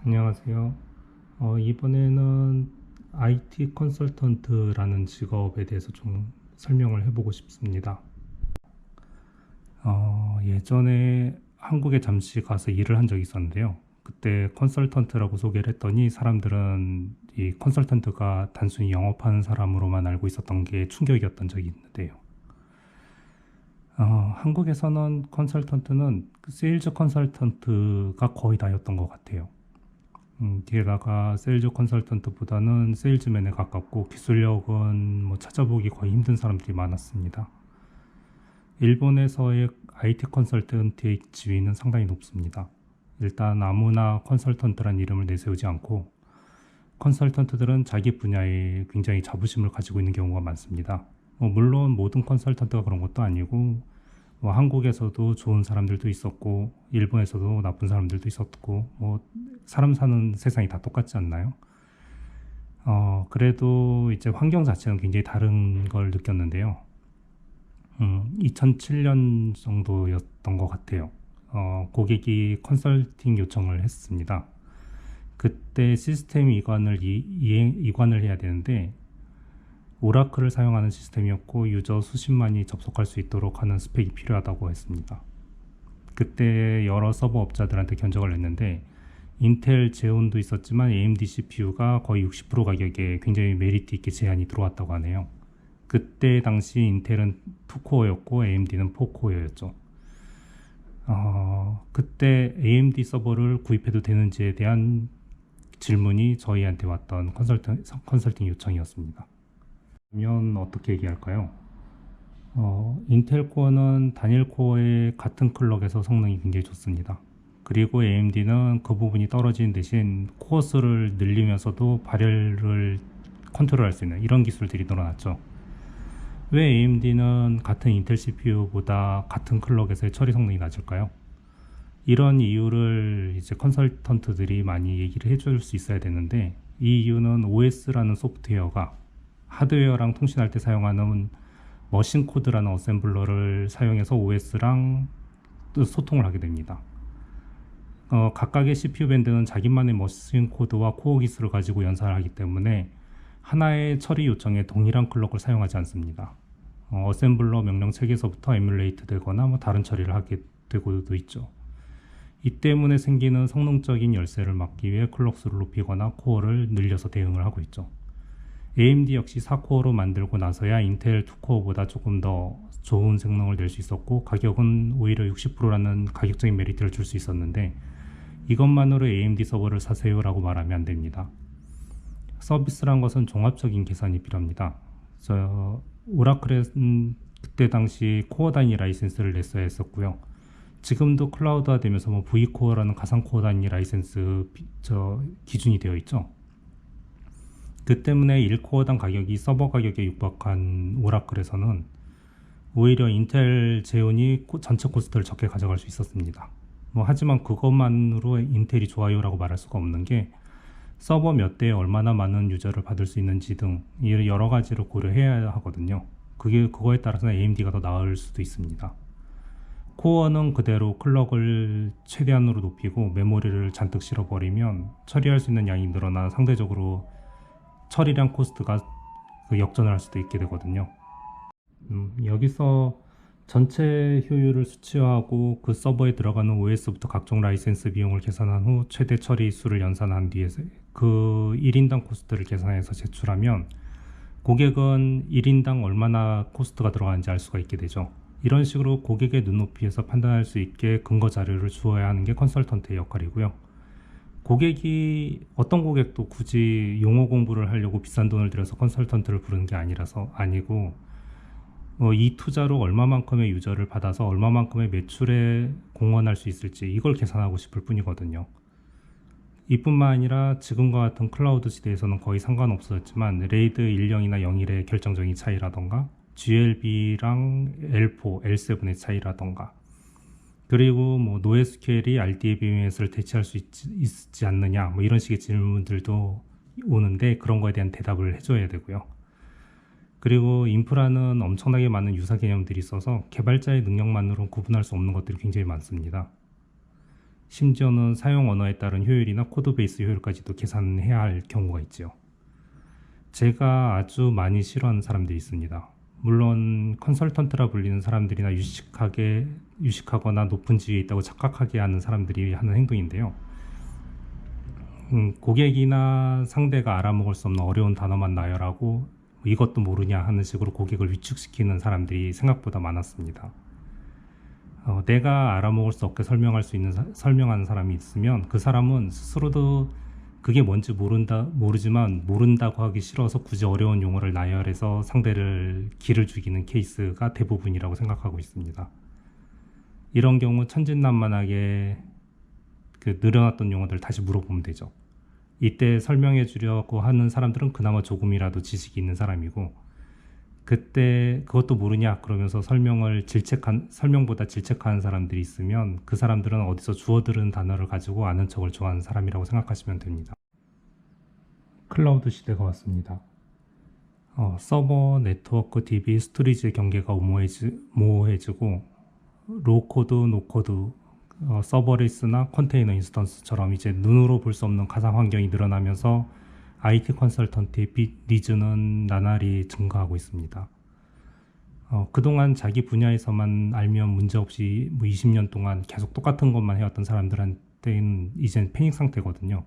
안녕하세요. 이번에는 IT 컨설턴트라는 직업에 대해서 좀 설명을 해보고 싶습니다. 예전에 한국에 잠시 가서 일을 한 적이 있었는데요. 그때 컨설턴트라고 소개를 했더니 사람들은 이 컨설턴트가 단순히 영업하는 사람으로만 알고 있었던 게 충격이었던 적이 있는데요. 한국에서는 컨설턴트는 그 세일즈 컨설턴트가 거의 다였던 것 같아요. 게다가 세일즈 컨설턴트보다는 세일즈맨에 가깝고 기술력은 뭐 찾아보기 거의 힘든 사람들이 많았습니다. 일본에서의 IT 컨설턴트의 지위는 상당히 높습니다. 일단 아무나 컨설턴트란 이름을 내세우지 않고 컨설턴트들은 자기 분야에 굉장히 자부심을 가지고 있는 경우가 많습니다. 물론 모든 컨설턴트가 그런 것도 아니고 한국에서도 좋은 사람들도 있었고 일본에서도 나쁜 사람들도 있었고 사람 사는 세상이 다 똑같지 않나요? 그래도 이제 환경 자체는 굉장히 다른 걸 느꼈는데요. 2007년 정도였던 것 같아요. 고객이 컨설팅 요청을 했습니다. 그때 시스템 이관을 해야 되는데 오라클을 사용하는 시스템이었고 유저 수십만이 접속할 수 있도록 하는 스펙이 필요하다고 했습니다. 그때 여러 서버 업자들한테 견적을 냈는데 인텔 제온도 있었지만 AMD CPU가 거의 60% 가격에 굉장히 메리트 있게 제한이 들어왔다고 하네요. 그때 당시 인텔은 2코어였고 AMD는 4코어였죠. 그때 AMD 서버를 구입해도 되는지에 대한 질문이 저희한테 왔던 컨설팅 요청이었습니다. 그러면 어떻게 얘기할까요? 인텔 코어는 단일 코어의 같은 클럭에서 성능이 굉장히 좋습니다. 그리고 AMD는 그 부분이 떨어지는 대신 코어 수를 늘리면서도 발열을 컨트롤할 수 있는 이런 기술들이 늘어났죠. 왜 AMD는 같은 인텔 CPU보다 같은 클럭에서의 처리 성능이 낮을까요? 이런 이유를 이제 컨설턴트들이 많이 얘기를 해줄 수 있어야 되는데, 이 이유는 OS라는 소프트웨어가 하드웨어랑 통신할 때 사용하는 머신 코드라는 어셈블러를 사용해서 OS랑 소통을 하게 됩니다. 각각의 CPU 밴드는 자기만의 머신 코드와 코어 기술을 가지고 연산을 하기 때문에 하나의 처리 요청에 동일한 클럭을 사용하지 않습니다. 어셈블러 명령 체계에서부터 에뮬레이트 되거나 다른 처리를 하게 되고도 있죠. 이 때문에 생기는 성능적인 열세를 막기 위해 클럭 수를 높이거나 코어를 늘려서 대응을 하고 있죠. AMD 역시 4코어로 만들고 나서야 인텔 2코어보다 조금 더 좋은 성능을 낼 수 있었고 가격은 오히려 60%라는 가격적인 메리트를 줄 수 있었는데 이것만으로 AMD 서버를 사세요 라고 말하면 안 됩니다. 서비스란 것은 종합적인 계산이 필요합니다. 오라클은 그때 당시 코어 단위 라이센스를 냈어야 했었고요. 지금도 클라우드화 되면서 V코어라는 가상 코어 단위 라이센스 기준이 되어 있죠. 그 때문에 1코어당 가격이 서버 가격에 육박한 오라클에서는 오히려 인텔 제온이 전체 코스트를 적게 가져갈 수 있었습니다. 하지만 그것만으로 인텔이 좋아요라고 말할 수가 없는 게 서버 몇 대에 얼마나 많은 유저를 받을 수 있는지 등 여러 가지를 고려해야 하거든요. 그거에 따라서는 AMD가 더 나을 수도 있습니다. 코어는 그대로 클럭을 최대한으로 높이고 메모리를 잔뜩 실어버리면 처리할 수 있는 양이 늘어나 상대적으로 처리량 코스트가 역전을 할 수도 있게 되거든요. 여기서 전체 효율을 수치화하고 그 서버에 들어가는 OS부터 각종 라이센스 비용을 계산한 후 최대 처리 수를 연산한 뒤에서 그 1인당 코스트를 계산해서 제출하면 고객은 1인당 얼마나 코스트가 들어가는지 알 수가 있게 되죠. 이런 식으로 고객의 눈높이에서 판단할 수 있게 근거 자료를 주어야 하는 게 컨설턴트의 역할이고요. 어떤 고객도 굳이 용어 공부를 하려고 비싼 돈을 들여서 컨설턴트를 부르는 게 아니고 이 투자로 얼마만큼의 유저를 받아서 얼마만큼의 매출에 공헌할 수 있을지 이걸 계산하고 싶을 뿐이거든요. 이뿐만 아니라 지금과 같은 클라우드 시대에서는 거의 상관없었지만 레이드 10이나 01의 결정적인 차이라던가 GLB랑 L4, L7의 차이라던가 그리고 NoSQL이 RDBMS를 대체할 수 있지 않느냐 이런 식의 질문들도 오는데 그런 거에 대한 대답을 해줘야 되고요. 그리고 인프라는 엄청나게 많은 유사 개념들이 있어서 개발자의 능력만으로는 구분할 수 없는 것들이 굉장히 많습니다. 심지어는 사용 언어에 따른 효율이나 코드 베이스 효율까지도 계산해야 할 경우가 있죠. 제가 아주 많이 싫어하는 사람들이 있습니다. 물론 컨설턴트라 불리는 사람들이나 유식하거나 높은 지위에 있다고 착각하게 하는 사람들이 하는 행동인데요. 고객이나 상대가 알아먹을 수 없는 어려운 단어만 나열하고 이것도 모르냐 하는 식으로 고객을 위축시키는 사람들이 생각보다 많았습니다. 내가 알아먹을 수 없게 설명하는 사람이 있으면 그 사람은 스스로도 그게 뭔지 모르지만 모른다고 하기 싫어서 굳이 어려운 용어를 나열해서 상대를 기를 죽이는 케이스가 대부분이라고 생각하고 있습니다. 이런 경우 천진난만하게 늘어났던 용어들 다시 물어보면 되죠. 이때 설명해 주려고 하는 사람들은 그나마 조금이라도 지식이 있는 사람이고, 그때 그것도 모르냐 그러면서 설명보다 질책하는 사람들이 있으면 그 사람들은 어디서 주워들은 단어를 가지고 아는 척을 좋아하는 사람이라고 생각하시면 됩니다. 클라우드 시대가 왔습니다. 서버, 네트워크, DB, 스토리지의 경계가 모호해지고 로코드, 노코드, 서버리스나 컨테이너 인스턴스처럼 이제 눈으로 볼 수 없는 가상 환경이 늘어나면서 IT 컨설턴트의 니즈는 나날이 증가하고 있습니다. 그동안 자기 분야에서만 알면 문제없이 20년 동안 계속 똑같은 것만 해왔던 사람들한테는 이젠 패닉 상태거든요.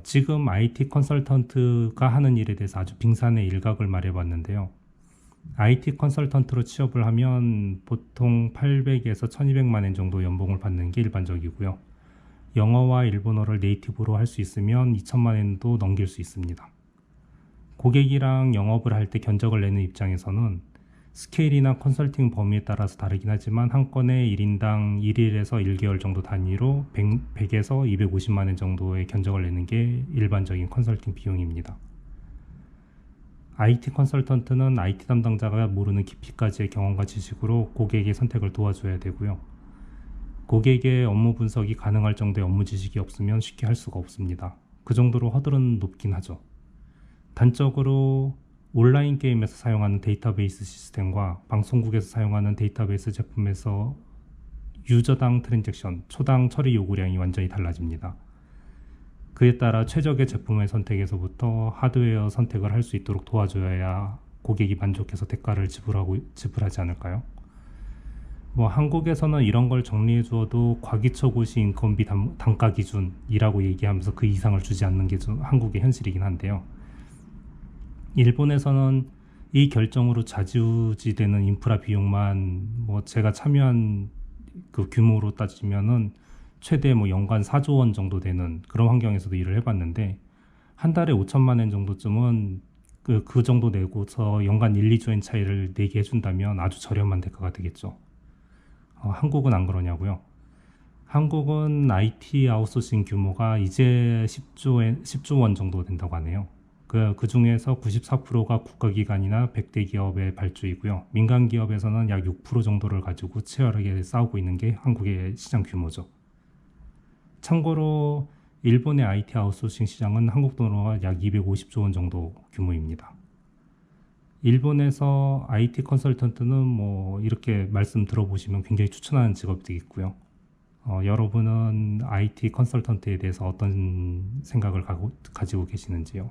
지금 IT 컨설턴트가 하는 일에 대해서 아주 빙산의 일각을 말해봤는데요. IT 컨설턴트로 취업을 하면 보통 800에서 1200만 원 정도 연봉을 받는 게 일반적이고요. 영어와 일본어를 네이티브로 할 수 있으면 2000만 원도 넘길 수 있습니다. 고객이랑 영업을 할 때 견적을 내는 입장에서는 스케일이나 컨설팅 범위에 따라서 다르긴 하지만 한 건에 1인당 1일에서 1개월 정도 단위로 100에서 250만 원 정도의 견적을 내는 게 일반적인 컨설팅 비용입니다. IT 컨설턴트는 IT 담당자가 모르는 깊이까지의 경험과 지식으로 고객의 선택을 도와줘야 되고요. 고객의 업무 분석이 가능할 정도의 업무 지식이 없으면 쉽게 할 수가 없습니다. 그 정도로 허들은 높긴 하죠. 단적으로 온라인 게임에서 사용하는 데이터베이스 시스템과 방송국에서 사용하는 데이터베이스 제품에서 유저당 트랜잭션, 초당 처리 요구량이 완전히 달라집니다. 그에 따라 최적의 제품의 선택에서부터 하드웨어 선택을 할 수 있도록 도와줘야 고객이 만족해서 대가를 지불하지 않을까요? 한국에서는 이런 걸 정리해 주어도 과기처고시 인건비 단가 기준이라고 얘기하면서 그 이상을 주지 않는 게 좀 한국의 현실이긴 한데요. 일본에서는 이 결정으로 좌지우지되는 인프라 비용만 제가 참여한 그 규모로 따지면은 최대 연간 4조 원 정도 되는 그런 환경에서도 일을 해봤는데, 한 달에 5천만 원 정도쯤은 그 정도 내고서 연간 1, 2조엔 차이를 내게 해준다면 아주 저렴한 대가가 되겠죠. 한국은 안 그러냐고요? 한국은 IT 아웃소싱 규모가 이제 10조 원 정도 된다고 하네요. 그 중에서 94%가 국가기관이나 100대 기업의 발주이고요. 민간 기업에서는 약 6% 정도를 가지고 치열하게 싸우고 있는 게 한국의 시장 규모죠. 참고로 일본의 IT 아웃소싱 시장은 한국 돈으로 약 250조 원 정도 규모입니다. 일본에서 IT 컨설턴트는 이렇게 말씀 들어보시면 굉장히 추천하는 직업들이 있고요. 여러분은 IT 컨설턴트에 대해서 어떤 생각을 가지고 계시는지요?